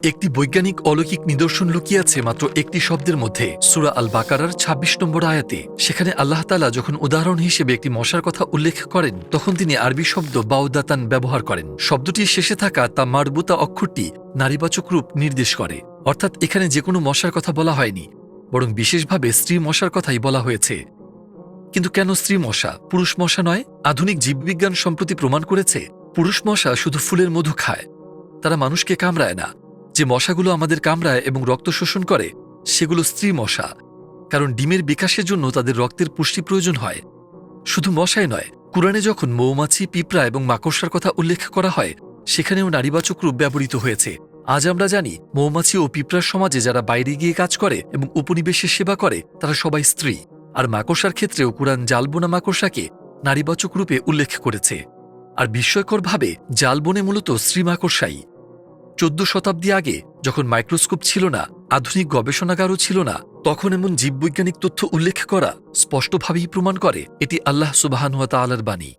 একটি বৈজ্ঞানিক অলৌকিক নিদর্শন লুকিয়ে আছে মাত্র একটি শব্দের মধ্যে। সূরা আল বাকারার ২৬ নম্বর আয়াতে। সেখানে আল্লাহ তাআলা যখন উদাহরণ হিসেবে একটি মশার কথা উল্লেখ করেন, তখন তিনি আরবি শব্দ বাউদাতান ব্যবহার করেন। শব্দটির শেষে থাকা তা মারবুতা অক্ষরটি নারীবাচক রূপ নির্দেশ করে। অর্থাৎ এখানে যে কোনো মশার কথা বলা হয়নি, বরং বিশেষভাবে স্ত্রী মশার কথাই বলা হয়েছে। কিন্তু কেন স্ত্রী মশা, পুরুষ মশা নয়? আধুনিক জীববিজ্ঞান সম্প্রতি প্রমাণ করেছে পুরুষ মশা শুধু ফুলের মধু খায়, তারা মানুষকে কামড়ায় না। যে মশাগুলো আমাদের কামড়ায় এবং রক্ত শোষণ করে সেগুলো স্ত্রী মশা, কারণ ডিমের বিকাশের জন্য তাদের রক্তের পুষ্টি প্রয়োজন হয়। শুধু মশাই নয়, কুরআনে যখন মৌমাছি, পিঁপড়া এবং মাকড়সার কথা উল্লেখ করা হয়, সেখানেও নারীবাচক রূপ ব্যবহৃত হয়েছে। আজ আমরা জানি মৌমাছি ও পিঁপড়ার সমাজে যারা বাইরে গিয়ে কাজ করে এবং উপনিবেশের সেবা করে তারা সবাই স্ত্রী। আর মাকড়সার ক্ষেত্রেও কুরআন জালবোনা মাকড়সাকে নারীবাচক রূপে উল্লেখ করেছে। আর বিস্ময়করভাবে জালবনে মূলত স্ত্রী মাকড়সাই। ১৪ শতাব্দী আগে যখন মাইক্রোস্কোপ ছিল না, আধুনিক গবেষণাগারও ছিল না, তখন এমন জীববৈজ্ঞানিক তথ্য উল্লেখ করা স্পষ্টভাবেই প্রমাণ করে এটি আল্লাহ সুবহানাহু ওয়া তাআলার বাণী।